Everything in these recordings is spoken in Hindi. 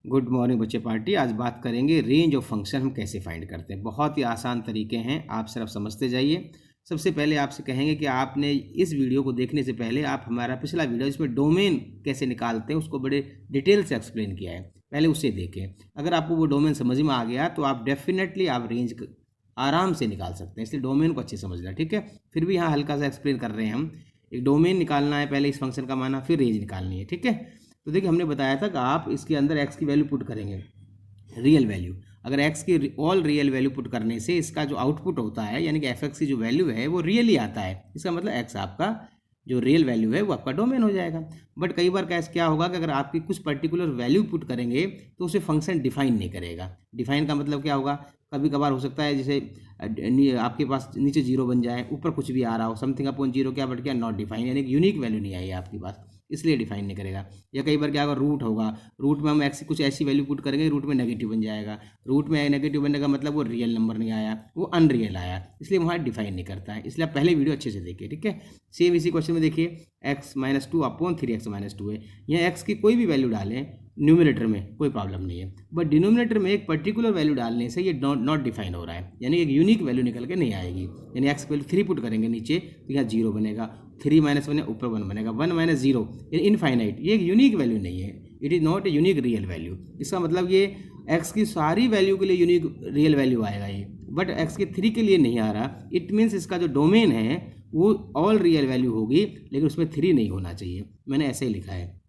गुड मॉर्निंग बच्चे पार्टी। आज बात करेंगे रेंज ऑफ फंक्शन हम कैसे फाइंड करते हैं। बहुत ही आसान तरीके हैं, आप सिर्फ समझते जाइए। सबसे पहले आपसे कहेंगे कि आपने इस वीडियो को देखने से पहले आप हमारा पिछला वीडियो इसमें डोमेन कैसे निकालते हैं उसको बड़े डिटेल से एक्सप्लेन किया है, पहले उसे देखें। अगर आपको वो डोमेन समझ में आ गया तो आप डेफिनेटली आप रेंज आराम से निकाल सकते हैं, इसलिए डोमेन को अच्छे समझना, ठीक है। फिर भी यहाँ हल्का सा एक्सप्लेन कर रहे हैं हम। एक डोमेन निकालना है पहले इस फंक्शन का माना, फिर रेंज निकालनी है, ठीक है। तो देखिए हमने बताया था कि आप इसके अंदर x की वैल्यू पुट करेंगे, रियल वैल्यू। अगर x की ऑल रियल वैल्यू पुट करने से इसका जो आउटपुट होता है यानी कि fx की जो वैल्यू है वो रियल ही आता है, इसका मतलब x आपका जो रियल वैल्यू है वो आपका डोमेन हो जाएगा। बट कई बार कैसे क्या होगा कि अगर आपकी कुछ पर्टिकुलर वैल्यू पुट करेंगे तो उसे फंक्शन डिफाइन नहीं करेगा। डिफाइन का मतलब क्या होगा, कभी कभार हो सकता है जैसे आपके पास नीचे जीरो बन जाए, ऊपर कुछ भी आ रहा हो, समथिंग अपॉन जीरो क्या बट क्या नॉट डिफाइन, यानी कि यूनिक वैल्यू नहीं आई है आपके पास, इसलिए डिफाइन नहीं करेगा। या कई बार क्या होगा, रूट होगा, रूट में हम एक्स कुछ ऐसी वैल्यू पुट करेंगे रूट में नेगेटिव बन जाएगा। रूट में नेगेटिव बनने का मतलब वो रियल नंबर नहीं आया, वो अनरियल आया, इसलिए वहाँ डिफाइन नहीं करता है। इसलिए आप पहले वीडियो अच्छे से देखिए, ठीक है। सेम इसी क्वेश्चन में देखिए x-2/3x-2 है। यहाँ x की कोई भी वैल्यू डालें न्यूमिनेटर में कोई प्रॉब्लम नहीं है, बट डिनोमिनेटर में एक पर्टिकुलर वैल्यू डालने से ये नॉट डिफाइन हो रहा है, यानी एक यूनिक वैल्यू निकल के नहीं आएगी। यानी x वैल्यू 3 पुट करेंगे नीचे तो यहाँ 0 बनेगा, 3 - 1 है ऊपर 1 बनेगा, 1 - 0 इनफाइनाइट, ये एक यूनिक वैल्यू नहीं है, it is not a unique real value. इसका मतलब ये x की सारी वैल्यू के लिए यूनिक रियल वैल्यू आएगा ये, बट x के 3 के लिए नहीं आ रहा। इट मीन्स इसका जो डोमेन है वो ऑल रियल वैल्यू होगी, लेकिन उसमें 3 नहीं होना चाहिए। मैंने ऐसे ही लिखा है,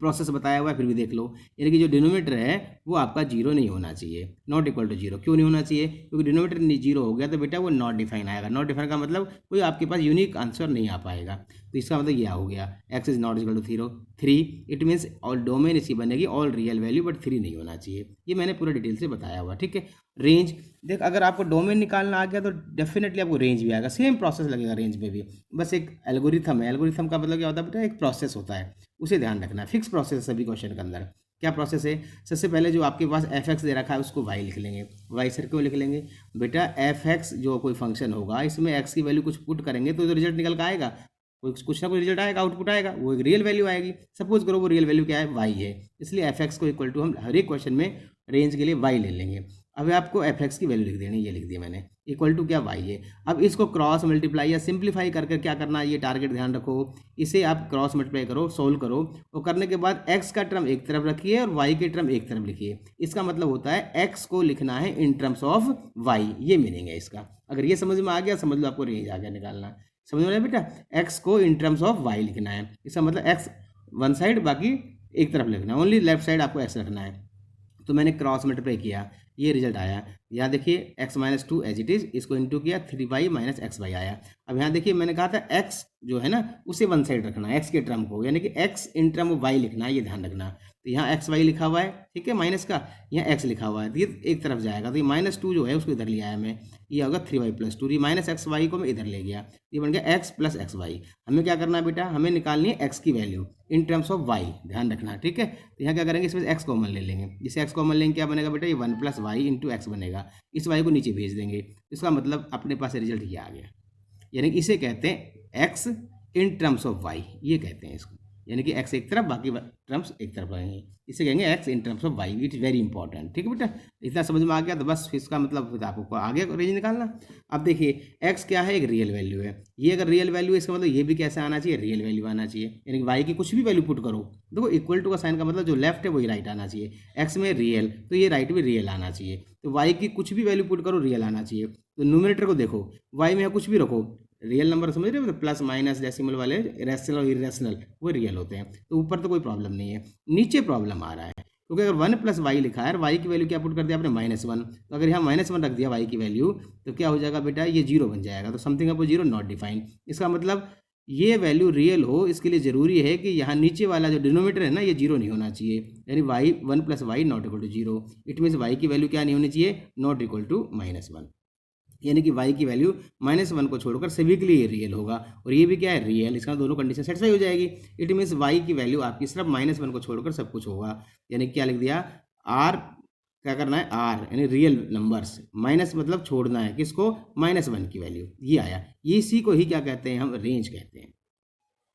प्रोसेस बताया हुआ है, फिर भी देख लो। यानी कि जो डिनोमिनेटर है वो आपका जीरो नहीं होना चाहिए, नॉट इक्वल टू जीरो। क्यों नहीं होना चाहिए? क्योंकि डिनोमिनेटर जीरो हो गया तो बेटा वो नॉट डिफाइन आएगा। नॉट डिफाइन का मतलब कोई आपके पास यूनिक आंसर नहीं आ पाएगा, तो इसका मतलब यह हो गया x is not equal to 3। It means all domain इसकी बनेगी ऑल रियल वैल्यू, बट 3 नहीं होना चाहिए। ये मैंने पूरा डिटेल से बताया हुआ, ठीक है। रेंज देख, अगर आपको डोमेन निकालना आ गया तो डेफिनेटली आपको रेंज भी आएगा, सेम प्रोसेस लगेगा रेंज में भी, बस एक एल्गोरिथम है। एल्गोरिथम का मतलब क्या होता है बेटा, एक प्रोसेस होता है, उसे ध्यान रखना है। फिक्स प्रोसेस है सभी क्वेश्चन के अंदर। क्या प्रोसेस है? सबसे पहले जो आपके पास एफ एक्स दे रखा है उसको वाई लिख लेंगे। वाई सर क्यों लिख लेंगे बेटा? एफ एक्स जो कोई फंक्शन होगा इसमें एक्स की वैल्यू कुछ पुट करेंगे तो रिजल्ट निकल कर आएगा, कुछ ना कुछ रिजल्ट आएगा, आउटपुट आएगा, वो एक रियल वैल्यू आएगी। सपोज करो वो रियल वैल्यू क्या है, वाई है, इसलिए एफ एक्स को इक्वल टू हम हर एक क्वेश्चन में रेंज के लिए वाई ले लेंगे। अब आपको एफ एक्स की वैल्यू लिख देनी, ये लिख दी मैंने, इक्वल टू क्या, वाई है। अब इसको क्रॉस मल्टीप्लाई या सिंप्लीफाई करके क्या करना है, ये टारगेट ध्यान रखो। इसे आप क्रॉस मल्टीप्लाई करो, सोल्व करो, और करने के बाद एक्स का टर्म एक तरफ रखिए और वाई के टर्म एक तरफ लिखिए। इसका मतलब होता है एक्स को लिखना है इन टर्म्स ऑफ वाई, ये मीनिंग है इसका। अगर ये समझ में आ गया, समझ लो आपको रेंज आ गया निकालना। समझ में आया बेटा? एक्स को इन टर्म्स ऑफ वाई लिखना है, इसका मतलब एक्स वन साइड बाकी एक तरफ लिखना है, ओनली लेफ्ट साइड आपको एक्स रखना है। तो मैंने क्रॉस मल्टीप्लाई किया, ये रिजल्ट आया। यहाँ देखिए x-2 एज इट इज़, इसको इंटू किया 3y - xy आया। अब यहाँ देखिए मैंने कहा था x जो है ना उसे वन साइड रखना है, x के टर्म को, यानी कि x in term of y लिखना है, ये ध्यान रखना। तो यहाँ xy लिखा हुआ है, ठीक है, माइनस का, यहाँ x लिखा हुआ है, तो ये एक तरफ जाएगा, तो ये -2 जो है उसको इधर ले आया मैं, ये होगा 3y + 2, ये -xy को मैं इधर ले गया, ये बन गया x + xy। हमें क्या करना है बेटा, हमें निकालनी है x की value in terms of y, ध्यान रखना, ठीक है। तो यहाँ क्या करेंगे, इसमें x कॉमन ले लेंगे, जिसे x कॉमन लेंगे क्या बनेगा बेटा, ये 1 + y × x बनेगा। इस y को नीचे भेज देंगे, इसका मतलब अपने पास रिजल्ट ये आ गया। यानी कि इसे कहते हैं x in terms of y, ये कहते हैं इसको, यानी कि x एक तरफ बाकी टर्म्स एक तरफ रहेंगे, इसे कहेंगे x in terms of y। It is very important, ठीक है बेटा। इतना समझ में आ गया तो बस इसका मतलब फिर आपको आगे रेंज निकालना। अब देखिए x क्या है, एक रियल वैल्यू है, ये अगर रियल वैल्यू है इसका मतलब ये भी कैसे आना चाहिए, रियल वैल्यू आना चाहिए। यानी कि y की कुछ भी वैल्यू पुट करो, देखो इक्वल टू का साइन का मतलब जो लेफ्ट है वही राइट आना चाहिए। x में रियल तो ये राइट भी रियल आना चाहिए, तो y की कुछ भी वैल्यू पुट करो रियल आना चाहिए। तो न्यूमरेटर को देखो, y में कुछ भी रखो, रियल नंबर समझ रहे हो, प्लस माइनस डेसिमल वाले रैशनल और इरेशनल वो रियल होते हैं, तो ऊपर तो कोई प्रॉब्लम नहीं है, नीचे प्रॉब्लम आ रहा है। क्योंकि अगर 1 + y लिखा है और y की वैल्यू क्या पुट कर दिया आपने, -1, तो अगर यहाँ -1 रख दिया y की वैल्यू तो क्या हो जाएगा बेटा, ये 0 बन जाएगा। तो समथिंग अपॉन 0 नॉट डिफाइन, इसका मतलब ये वैल्यू रियल हो इसके लिए ज़रूरी है कि यहाँ नीचे वाला जो डिनोमिनेटर है ना ये 0 नहीं होना चाहिए, यानी y 1 + y not equal to 0। It means y की वैल्यू क्या नहीं होनी चाहिए, नॉट इक्वल टू -1, यानी कि y की वैल्यू -1 को छोड़कर सभी के लिए ये रियल होगा, और ये भी क्या है, रियल। इसका दोनों कंडीशन सेटिस्फाई हो जाएगी। इट मीन्स y की वैल्यू आपकी सिर्फ -1 को छोड़कर सब कुछ होगा, यानी क्या लिख दिया, r क्या करना है, r यानी रियल नंबर्स, माइनस मतलब छोड़ना है, किसको, -1 की वैल्यू, ये आया। ये इसी को ही क्या कहते हैं हम, रेंज कहते हैं।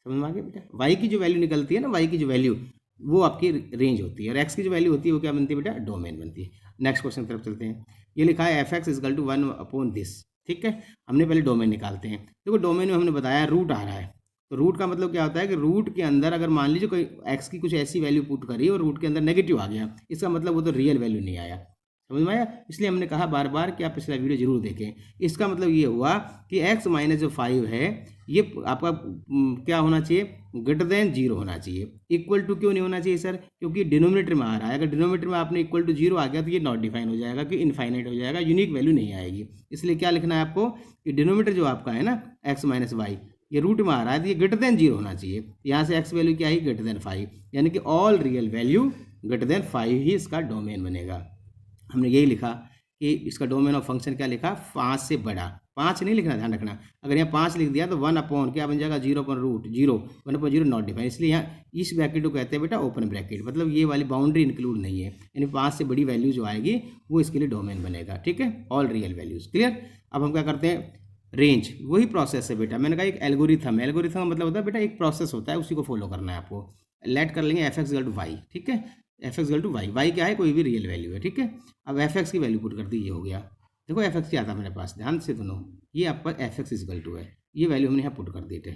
समझ में आ गया बेटा? y की जो वैल्यू निकलती है ना, y की जो वैल्यू वो आपकी रेंज होती है, और एक्स की जो वैल्यू होती है वो क्या बनती है बेटा, डोमेन बनती है। नेक्स्ट क्वेश्चन की तरफ चलते हैं। ये लिखा है f x is equal to 1/this। ठीक है, हमने पहले डोमेन निकालते हैं। देखो डोमेन में हमने बताया रूट आ रहा है, तो रूट का मतलब क्या होता है कि रूट के अंदर अगर मान लीजिए कोई एक्स की कुछ ऐसी वैल्यू पुट करी और रूट के अंदर नेगेटिव आ गया, इसका मतलब वो तो रियल वैल्यू नहीं आया। समझ में आया? इसलिए हमने कहा बार बार कि आप पिछला वीडियो जरूर देखें। इसका मतलब ये हुआ कि x माइनस जो 5 है ये आपका क्या होना चाहिए, ग्रेटर देन 0 होना चाहिए। इक्वल टू क्यों नहीं होना चाहिए सर, क्योंकि डिनोमिनेटर में आ रहा है। अगर डिनोमिनेटर में आपने इक्वल टू 0 आ गया तो ये नॉट डिफाइन हो जाएगा, कि इनफाइनाइट हो जाएगा, यूनिक वैल्यू नहीं आएगी। इसलिए क्या लिखना है आपको कि डिनोमिनेटर जो आपका है ना x माइनस वाई, ये रूट में आ रहा है तो ये ग्रेटर देन 0 होना चाहिए। यहाँ से x वैल्यू क्या है, ग्रेटर देन 5, यानी कि all real value greater than 5 ही इसका डोमेन बनेगा। हमने यही लिखा कि इसका डोमेन ऑफ फंक्शन क्या लिखा, 5 से बड़ा। 5 नहीं लिखना, ध्यान रखना। अगर यहाँ 5 लिख दिया तो 1 अपॉन क्या बन जाएगा, 0/√0, 1/0 नॉट डिफाइन। इसलिए यहाँ इस ब्रैकेट को कहते हैं बेटा ओपन ब्रैकेट, मतलब ये वाली बाउंड्री इंक्लूड नहीं है, यानी 5 से बड़ी वैल्यू जो आएगी वो इसके लिए डोमेन बनेगा। ठीक है, ऑल रियल वैल्यूज। क्लियर? अब हम क्या करते हैं, रेंज। वही प्रोसेस है बेटा, मैंने कहा एक एल्गोरिथम है। एल्गोरिथम का मतलब होता है बेटा एक प्रोसेस होता है, उसी को फॉलो करना है आपको। लेट कर लेंगे f x equal to y. ठीक है, f x equal to y, y क्या है, कोई भी रियल वैल्यू है। ठीक है, अब एफ एक्स की वैल्यू पुट कर दी, ये हो गया। देखो एफ एक्स क्या था मेरे पास, ध्यान से सुनो, ये आपका एफ एक्स इक्वल टू है, ये वैल्यू हमने यहाँ पुट कर दी थी,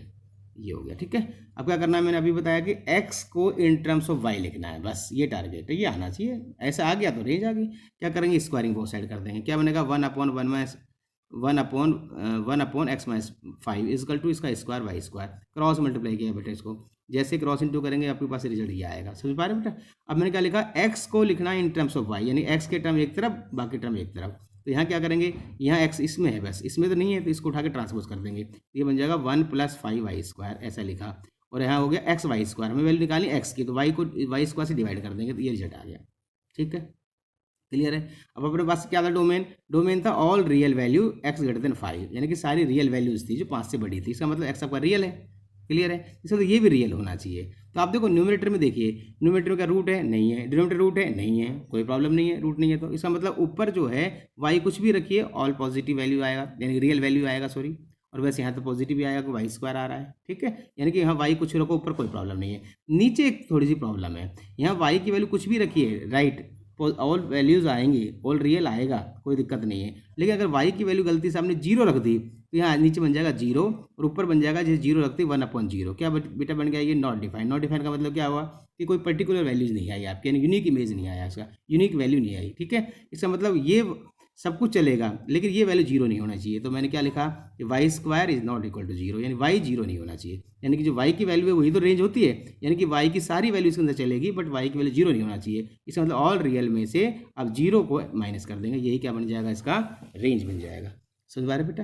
ये हो गया। ठीक है, अब क्या करना है, मैंने अभी बताया कि एक्स को इन टर्म्स ऑफ वाई लिखना है, बस ये टारगेट है, ये आना चाहिए। ऐसा आ गया तो रेंज आ गई। क्या करेंगे, स्क्वायरिंग बोथ साइड कर देंगे, क्या बनेगा, 1/(x-5) इजकल टू इसका square y square, cross multiply किया बेटा इसको, जैसे क्रॉस इंटू करेंगे आपके पास रिजल्ट ये आएगा। समझ पा रहे बेटा? अब मैंने क्या लिखा, x को लिखना है इन टर्म्स ऑफ y, यानी x के टर्म एक तरफ, बाकी टर्म एक तरफ। तो यहाँ क्या करेंगे, यहाँ x इसमें है, बस इसमें तो नहीं है, तो इसको उठा के ट्रांसपोज कर देंगे, ये बन जाएगा 1+5y², ऐसा लिखा। और यहाँ हो गया x(y²), हमें वैल्यू निकाली x की, तो y को y² से डिवाइड कर देंगे, तो ये रिजल्ट आ गया। ठीक है, क्लियर है? अब अपने पास क्या था, डोमेन। डोमेन था all real value x greater than 5, यानी कि सारी रियल वैल्यूज थी जो 5 से बड़ी थी। इसका मतलब x आपका रियल है। क्लियर है? इसका तो ये भी रियल होना चाहिए। तो आप देखो न्यूमरेटर में देखिए, न्यूमरेटर में क्या रूट है, नहीं है, डिनोमिनेटर रूट है, नहीं है, कोई प्रॉब्लम नहीं है, रूट नहीं है। तो इसका मतलब ऊपर जो है y कुछ भी रखिए, ऑल पॉजिटिव वैल्यू आएगा, यानी रियल वैल्यू आएगा, सॉरी। और वैसे यहाँ तो पॉजिटिव भी आएगा, y² आ रहा है। ठीक है, यानी कि यहाँ y कुछ रखो, ऊपर कोई प्रॉब्लम नहीं है। नीचे एक थोड़ी सी प्रॉब्लम है, यहाँ y की वैल्यू कुछ भी रखिए, राइट, ऑल वैल्यूज आएंगी, ऑल रियल आएगा, कोई दिक्कत नहीं है। लेकिन अगर y की वैल्यू गलती से आपने 0 रख दी, तो यहाँ नीचे बन जाएगा 0, और ऊपर बन जाएगा जैसे 0 रखते 1/0। क्या बेटा बन गया, ये नॉट डिफाइन। नॉट डिफाइन का मतलब क्या हुआ कि कोई पर्टिकुलर वैल्यूज नहीं आई आपके, यानी यूनिक इमेज नहीं आया, इसका यूनिक वैल्यू नहीं आई। ठीक है, इसका मतलब ये सब कुछ चलेगा, लेकिन ये वैल्यू 0 नहीं होना चाहिए। तो मैंने क्या लिखा कि y² is not equal to 0, यानी y 0 नहीं होना चाहिए। यानी कि जो y की वैल्यू है वही तो रेंज होती है, यानी कि y की सारी वैल्यू इसके अंदर चलेगी, बट y की वैल्यू 0 नहीं होना चाहिए। इसका मतलब ऑल रियल में से अब 0 को माइनस कर देंगे, यही क्या बन जाएगा, इसका रेंज बन जाएगा। समझ पा रहे बेटा?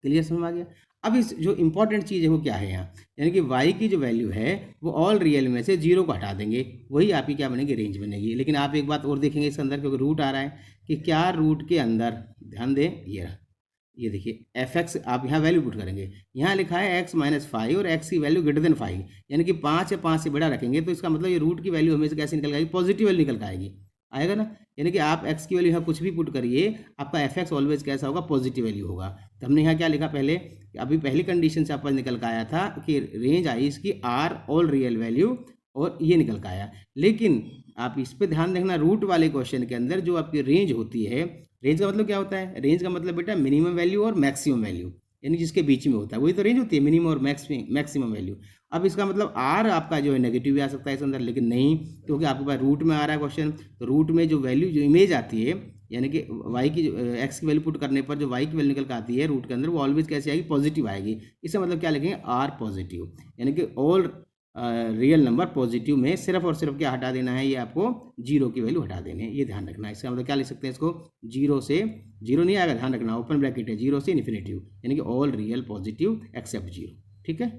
क्लियर, समझ आ गया? अब इस जो इंपॉर्टेंट चीज़ है वो क्या है यहाँ, यानी कि y की जो वैल्यू है वो ऑल रियल में से 0 को हटा देंगे, वही आपकी क्या बनेगी, रेंज बनेगी। लेकिन आप एक बात और देखेंगे इसके अंदर, क्योंकि रूट आ रहा है, कि क्या रूट के अंदर, ध्यान दें, ये देखिए एफ एक्स, आप यहाँ वैल्यू पुट करेंगे, यहाँ लिखा है x-5 और x की वैल्यू ग्रेटर देन 5, यानी कि 5 या 5 से बड़ा रखेंगे, तो इसका मतलब ये रूट की वैल्यू हमेशा कैसे निकल आएगी, पॉजिटिव वैल्यू निकल आएगी, आएगा ना। यानी कि आप x की वैल्यू यहाँ कुछ भी पुट करिए, आपका एफ एक्स ऑलवेज कैसा होगा, पॉजिटिव वैल्यू होगा। तो हमने यहाँ क्या लिखा पहले, अभी पहली कंडीशन से आपका निकल का आया था कि रेंज आई इसकी आर ऑल रियल वैल्यू, और ये निकल का आया। लेकिन आप इस पर ध्यान रखना, रूट वाले क्वेश्चन के अंदर जो आपकी रेंज होती है, रेंज का मतलब क्या होता है, रेंज का मतलब बेटा मिनिमम वैल्यू और मैक्सिमम वैल्यू, यानी जिसके बीच में होता है वही तो रेंज होती है, मिनिमम और मैक्सिमम वैल्यू। अब इसका मतलब आर आपका जो है नेगेटिव भी आ सकता है इसके अंदर, लेकिन नहीं, क्योंकि आपके पास रूट में आ रहा है क्वेश्चन, तो रूट में जो वैल्यू जो इमेज आती है, यानी कि वाई की एक्स की वैल्यू पुट करने पर जो वाई की वैल्यू निकल कर आती है रूट के अंदर, वो ऑलवेज कैसे आएगी, पॉजिटिव आएगी। इसका मतलब क्या लिखेंगे, आर पॉजिटिव, यानी कि ऑल रियल नंबर पॉजिटिव में सिर्फ और सिर्फ क्या हटा देना है, ये आपको 0 की वैल्यू हटा देनी है, ये ध्यान रखना है। इसका मतलब क्या लिख सकते हैं इसको, 0 से 0 नहीं आएगा, ध्यान रखना, ओपन ब्रैकेट है, 0 से इन्फिनेटिव, यानी कि ऑल रियल पॉजिटिव एक्सेप्ट 0। ठीक है,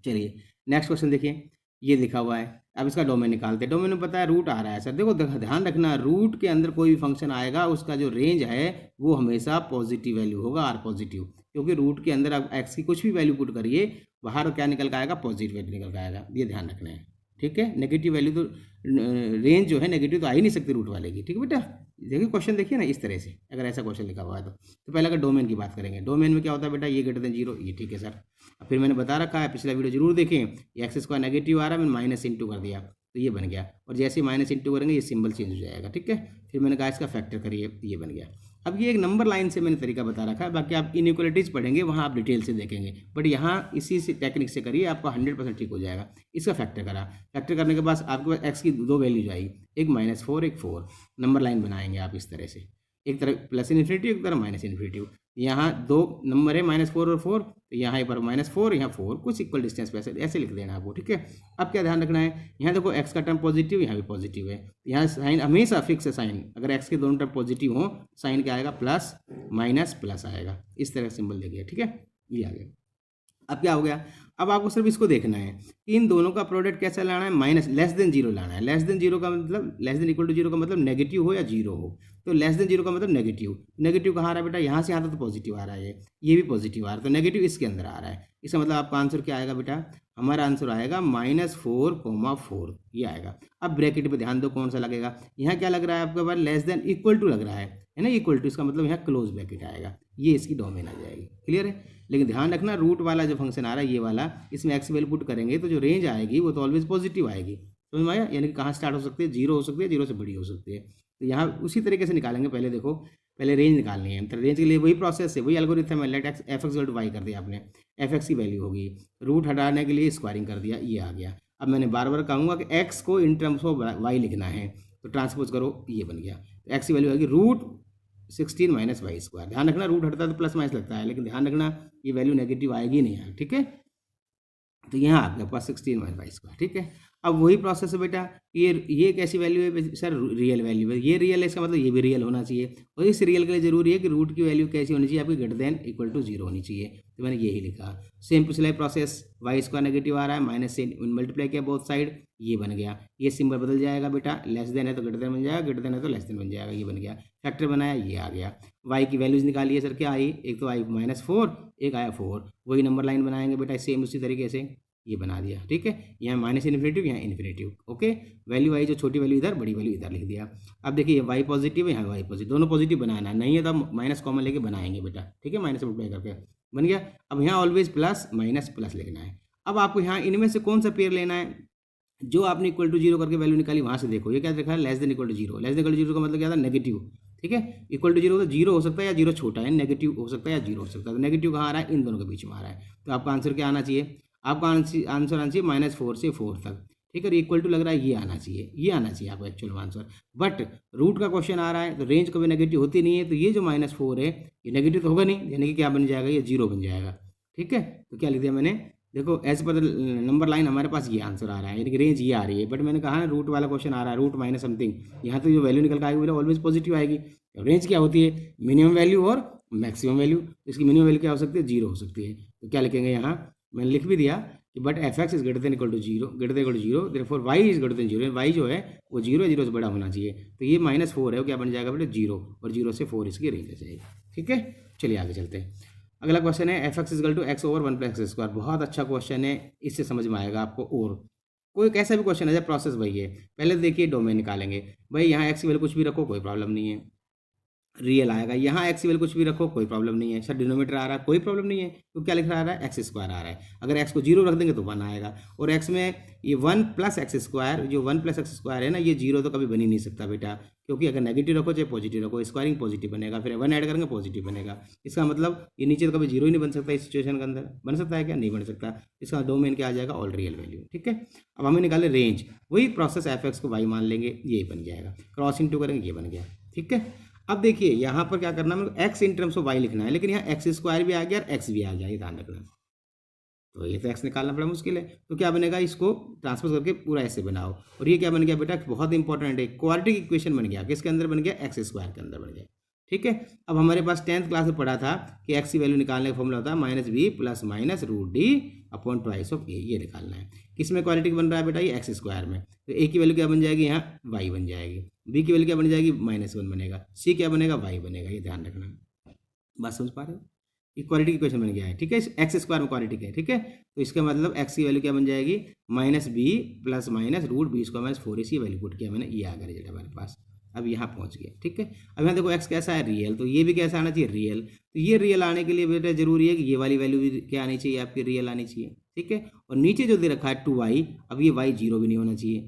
चलिए नेक्स्ट क्वेश्चन देखिए, ये लिखा हुआ है। अब इसका डोमेन निकालते हैं। डोमेन में पता है रूट आ रहा है सर, देखो ध्यान रखना, रूट के अंदर कोई भी फंक्शन आएगा उसका जो रेंज है वो हमेशा पॉजिटिव वैल्यू होगा, आर पॉजिटिव, क्योंकि रूट के अंदर आप एक्स की कुछ भी वैल्यू पुट करिए, बाहर क्या निकल के आएगा, पॉजिटिव वैल्यू निकल के आएगा, ये ध्यान रखना है। ठीक है, नेगेटिव वैल्यू तो रेंज जो है नेगेटिव तो आ ही नहीं सकती रूट वाले की। ठीक है बेटा, देखिए क्वेश्चन देखिए ना इस तरह से, अगर ऐसा क्वेश्चन लिखा हुआ है तो पहले अगर डोमेन की बात करेंगे, डोमेन में क्या होता है बेटा, ये ग्रेटर देन 0, ये ठीक है सर। अब फिर मैंने बता रखा है, पिछला वीडियो जरूर देखें, एक्स स्क्वायर नेगेटिव आ रहा है, मैंने माइनस इंटू कर दिया, तो ये बन गया, और जैसे माइनस इंटू करेंगे ये सिंबल चेंज हो जाएगा, ठीक है। फिर मैंने कहा इसका फैक्टर करिए, ये बन गया। अब ये एक नंबर लाइन से मैंने तरीका बता रखा है, बाकी आप इनइक्वालिटीज़ पढ़ेंगे वहाँ आप डिटेल से देखेंगे, बट यहाँ इसी से टेक्निक से करिए, आपका 100% ठीक हो जाएगा। इसका फैक्टर करा, फैक्टर करने के बाद आपके पास एक्स की दो वैल्यूज आई, एक -4 एक 4, नंबर लाइन बनाएंगे आप इस तरह से, एक तरफ प्लस इन्फिनिटी एक तरफ माइनस इन्फिनिटी। यहाँ दो नंबर है -4 और 4, तो यहाँ एक बार -4 यहाँ 4, कुछ इक्वल डिस्टेंस पे ऐसे लिख देना आपको, ठीक है। अब क्या ध्यान रखना है, यहाँ देखो एक्स का टर्म पॉजिटिव, यहाँ भी पॉजिटिव है, यहाँ साइन हमेशा फिक्स है साइन, अगर एक्स के दोनों टर्म पॉजिटिव हो साइन क्या आएगा, प्लस माइनस प्लस आएगा, इस तरह सिंबल देखिए, ठीक है। ये आ गया। अब क्या हो गया, अब आपको सिर्फ इसको देखना है कि इन दोनों का प्रोडक्ट कैसा लाना है, माइनस लेस देन जीरो लाना है। लेस देन जीरो का मतलब, less than equal to zero का मतलब नेगेटिव हो या जीरो हो, तो लेस देन जीरो का मतलब नेगेटिव। नेगेटिव कहाँ आ रहा है बेटा, यहाँ से आता तो पॉजिटिव आ रहा है, ये भी पॉजिटिव आ रहा है, तो नेगेटिव इसके अंदर आ रहा है। इसका मतलब आपका आंसर क्या आएगा बेटा, हमारा आंसर आएगा -4,4, ये आएगा। अब ब्रैकेट पे ध्यान दो कौन सा लगेगा, यहाँ क्या लग रहा है आपके पास, लेस देन इक्वल टू लग रहा है ना, इक्वल टू, इसका मतलब यहाँ क्लोज ब्रैकेट आएगा, ये इसकी डोमेन आ जाएगी, क्लियर है। लेकिन ध्यान रखना रूट वाला जो फंक्शन आ रहा है ये वाला, इसमें एक्स वैल्यू पुट करेंगे तो जो रेंज आएगी वो तो ऑलवेज पॉजिटिव आएगी, समझ में आया, यानी कि कहाँ स्टार्ट हो सकती है, जीरो हो सकती है, जीरो से बड़ी हो सकती है। तो यहाँ उसी तरीके से निकालेंगे, पहले देखो, पहले रेंज निकालनी है, तो रेंज के लिए वही प्रोसेस है, वही एल्गोरिथम है, let x f x y कर दिया आपने, एफ एक्स की वैल्यू होगी, रूट हटाने के लिए स्क्वायरिंग कर दिया, ये आ गया। अब मैंने बार बार कहूँगा कि एक्स को इन टर्म्स ऑफ वाई लिखना है, तो ट्रांसपोज करो, ये बन गया, तो एक्स की वैल्यू आएगी √16 - y²। ध्यान रखना रूट हटता है तो प्लस माइनस लगता है, लेकिन ध्यान रखना ये वैल्यू नेगेटिव आएगी नहीं यहाँ, ठीक है। तो यहाँ आपके पास 16 - y², ठीक है। अब वही प्रोसेस है बेटा, ये कैसी वैल्यू है सर, रियल वैल्यू है, ये रियल है, इसका मतलब ये भी रियल होना चाहिए, और इस रियल के लिए जरूरी है कि रूट की वैल्यू कैसी होनी चाहिए आपकी, ग्रेटर देन इक्वल टू 0 होनी चाहिए, तो मैंने यही लिखा। सेम पिछला प्रोसेस, y² नेगेटिव आ रहा है, माइनस से मल्टीप्लाई किया बोथ साइड, ये बन गया, ये सिंबल बदल जाएगा बेटा, लेस देन है तो ग्रेटर देन बन जाएगा, ग्रेटर देन है तो लेस देन बन जाएगा, ये बन गया। फैक्टर बनाया, ये आ गया। y की वैल्यूज निकालिए सर, क्या आई, एक तो आई -4, एक आया 4, वही नंबर लाइन बनाएंगे बेटा सेम उसी तरीके से, ये बना दिया, ठीक है। यहाँ माइनस इन्फिनिटिव, यहाँ इन्फिनिटिव, ओके। वैल्यू आई जो छोटी वैल्यू इधर, बड़ी वैल्यू इधर लिख दिया। अब देखिए वाई पॉजिटिव है, यहाँ वाई पॉजिटिव, दोनों पॉजिटिव बनाना है, नहीं है तो माइनस कॉमन लेके बनाएंगे बेटा, ठीक है, माइनस मल्टीप्लाई करके बन गया। अब यहाँ ऑलवेज प्लस माइनस प्लस लिखना है। अब आपको यहाँ इनमें से कौन सा पेयर लेना है, जो आपने इक्वल टू 0 करके वैल्यू निकाली वहाँ से देखो, ये क्या देखा है, less than equal to 0, less than equal to 0 का मतलब क्या था, नेगेटिव, ठीक है। इक्वल टू 0 तो 0 हो सकता है या 0 छोटा है, नेगेटिव हो सकता है या 0 हो सकता है, तो नेगेटिव कहाँ आ रहा है, इन दोनों के बीच में आ रहा है, तो आपका आंसर क्या आना चाहिए, आपका आंसर आना चाहिए -4 से 4 तक, ठीक है। इक्वल टू लग रहा है, ये आना चाहिए, ये आना चाहिए आपका एक्चुअल आंसर, बट रूट का क्वेश्चन आ रहा है तो रेंज कभी नेगेटिव होती नहीं है, तो ये जो -4 है ये नेगेटिव तो होगा नहीं, यानी कि क्या बन जाएगा, ये 0 बन जाएगा, ठीक है। तो क्या लिख दिया मैंने, देखो एज पर नंबर लाइन हमारे पास ये आंसर आ रहा है, यानी कि रेंज ये आ रही है, बट मैंने कहा ना रूट वाला क्वेश्चन आ रहा है, रूट माइनस समथिंग, यहाँ तो जो वैल्यू निकल कर आएगी वो ऑलवेज पॉजिटिव आएगी। रेंज क्या होती है, मिनिमम वैल्यू और मैक्सिमम वैल्यू, इसकी मिनिमम वैल्यू क्या हो सकती है, 0 हो सकती है, तो क्या लिखेंगे यहाँ, मैंने लिख भी दिया कि but f x is greater than equal to 0, greater than equal to 0, therefore y is greater than 0, y जो है वो 0 से बड़ा होना चाहिए, तो ये -4 है वो क्या बन जाएगा बेटा 0, और 0 से 4 इसकी रेंज आ जाएगी, ठीक है। चलिए आगे चलते हैं। अगला क्वेश्चन है f x equal to x over 1 + x²। बहुत अच्छा क्वेश्चन है, इससे समझ में आएगा आपको। और कोई कैसा भी क्वेश्चन है, जब प्रोसेस वही है, पहले देखिए डोमेन निकालेंगे, भाई यहाँ एक्स की वैल्यू कुछ भी रखो कोई प्रॉब्लम नहीं है, रियल आएगा, यहाँ एक्स की वैल्यू कुछ भी रखो कोई प्रॉब्लम नहीं है, सर डिनोमीटर आ रहा है कोई प्रॉब्लम नहीं है, तो क्या लिख रहा है, x² आ रहा है, अगर x को 0 रख देंगे तो 1 आएगा, और x में ये 1 + x², जो 1 + x² है ना, ये 0 तो कभी बन ही नहीं सकता बेटा, क्योंकि अगर नेगेटिव रखो चाहे पॉजिटिव रखो, स्क्वायरिंग पॉजिटिव बनेगा, फिर 1 ऐड करेंगे पॉजिटिव बनेगा, इसका मतलब ये नीचे तो कभी 0 ही नहीं बन सकता, इस सिचुएशन के अंदर बन सकता है क्या, नहीं बन सकता, इसका डोमेन क्या आ जाएगा, ऑल रियल वैल्यू, ठीक है। अब हमें निकाले रेंज, वही प्रोसेस एफ एक्स को वाई मान लेंगे, ये बन जाएगा, क्रॉस इंटू करेंगे, ये बन गया, ठीक है। अब देखिए यहाँ पर क्या करना है, x in terms of y लिखना है, लेकिन यहाँ x² भी आ गया और एक्स भी आ गया, ये ध्यान रखना, तो ये तो एक्स निकालना बड़ा मुश्किल है, तो क्या बनेगा, इसको ट्रांसफर करके पूरा ऐसे बनाओ, और ये क्या बन गया बेटा, बहुत इंपॉर्टेंट है, क्वाड्रेटिक इक्वेशन बन गया, किसके अंदर बन गया, x² के अंदर बन गया, ठीक है। अब हमारे पास 10th क्लास में पढ़ा था कि एक्स की वैल्यू निकालने का फॉर्मूला होता है -b + -√d/2 a, ये निकालना है, किस में क्वाड्रेटिक बन रहा है बेटा, ये x² में, तो a की वैल्यू क्या बन जाएगी, यहाँ y बन जाएगी, b की वैल्यू क्या बन जाएगी, -1 बनेगा, c क्या बनेगा, y बनेगा, ये ध्यान रखना, बात समझ पा रहे हो, इक्वालिटी इक्वेशन बन गया है, ठीक है, x² में क्वाड्रेटिक है, ठीक है, तो इसका मतलब x की वैल्यू क्या बन जाएगी, -b + -√b² - 4ac, value put किया मैंने, ये आ गया रिजल्ट हमारे पास, अब यहाँ पहुँच गया, ठीक है। अब यहाँ देखो x कैसा है, रियल, तो ये भी कैसा आना चाहिए, रियल, तो ये रियल आने के लिए बेटा जरूरी है कि ये वाली वैल्यू भी क्या आनी चाहिए, आपकी रियल आनी चाहिए, ठीक है। और नीचे जो दे रखा है 2y, अब ये y 0 भी नहीं होना चाहिए,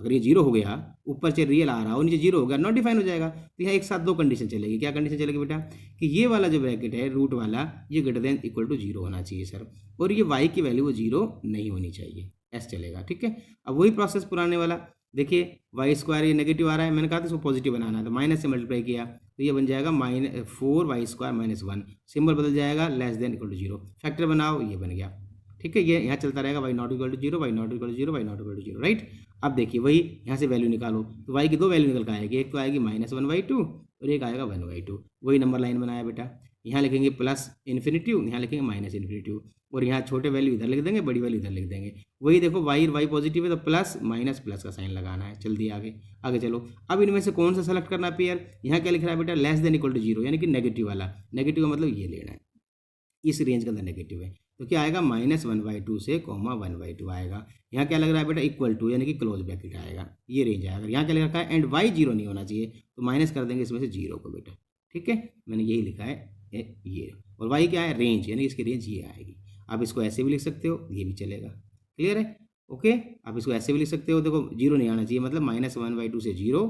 अगर ये जीरो हो गया, ऊपर से रियल आ रहा हो, नीचे जीरो हो गया, नॉट डिफाइन हो जाएगा। तो यहाँ एक साथ दो कंडीशन चलेगी। क्या कंडीशन चलेगी बेटा? कि ये वाला जो ब्रैकेट है रूट वाला, ये greater than equal to zero होना चाहिए सर, और ये वाई की वैल्यू वो जीरो नहीं होनी चाहिए, ऐसा चलेगा। ठीक है, अब वही प्रोसेस पुराने वाला देखिए, वाई स्क्वायर ये नेगेटिव आ रहा है, मैंने कहा था इसको पॉजिटिव बनाना है, तो माइनस से मल्टीप्लाई किया तो ये बन जाएगा -4y² - 1, सिंबल बदल जाएगा less than equal to zero, factor बनाओ, ये बन गया। ठीक है, ये यहाँ चलता रहेगा, y not equal to zero, y not equal to zero, y not equal to zero, right. अब देखिए वही यहाँ से वैल्यू निकालो, तो y की दो वैल्यू निकल कर आएगी, एक तो आएगी -1/2 और एक आएगा 1/2। वही नंबर लाइन बनाया बेटा, यहाँ लिखेंगे प्लस इन्फिनिटिव, यहाँ लिखेंगे माइनस इन्फिनिटिव, और यहाँ छोटे वैल्यू इधर लिख देंगे, बड़ी वैल्यू इधर लिख देंगे। वही देखो y पॉजिटिव है तो प्लस माइनस प्लस का साइन लगाना है। चल दिया आगे, आगे चलो। अब इनमें से कौन सा सेलेक्ट करना है पेयर? यहाँ क्या लिख रहा है बेटा? Less than equal to zero, यानी कि नेगेटिव वाला। नेगेटिव का मतलब ये लेना है, इस रेंज के अंदर नेगेटिव है, तो क्या आएगा -1/2 से 1/2 आएगा। यहाँ क्या लग रहा है बेटा? इक्वल टू, यानी कि क्लोज ब्रैकेट आएगा, ये रेंज आएगा। यहाँ क्या लिख रखा है? एंड y जीरो नहीं होना चाहिए, तो माइनस कर देंगे इसमें से जीरो को बेटा। ठीक है, मैंने यही लिखा है ये, और y क्या है? रेंज, यानी इसकी रेंज ये आएगी। आप इसको ऐसे भी लिख सकते हो, ये भी चलेगा। क्लियर है? ओके, आप इसको ऐसे भी लिख सकते हो, देखो जीरो नहीं आना चाहिए मतलब -1/2 से जीरो,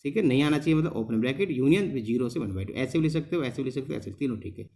ठीक है, नहीं आना चाहिए मतलब ओपन ब्रैकेट यूनियन जीरो से 1/2, ऐसे भी लिख सकते हो, ऐसे भी लिख सकते हो, ऐसे तीनों ठीक है।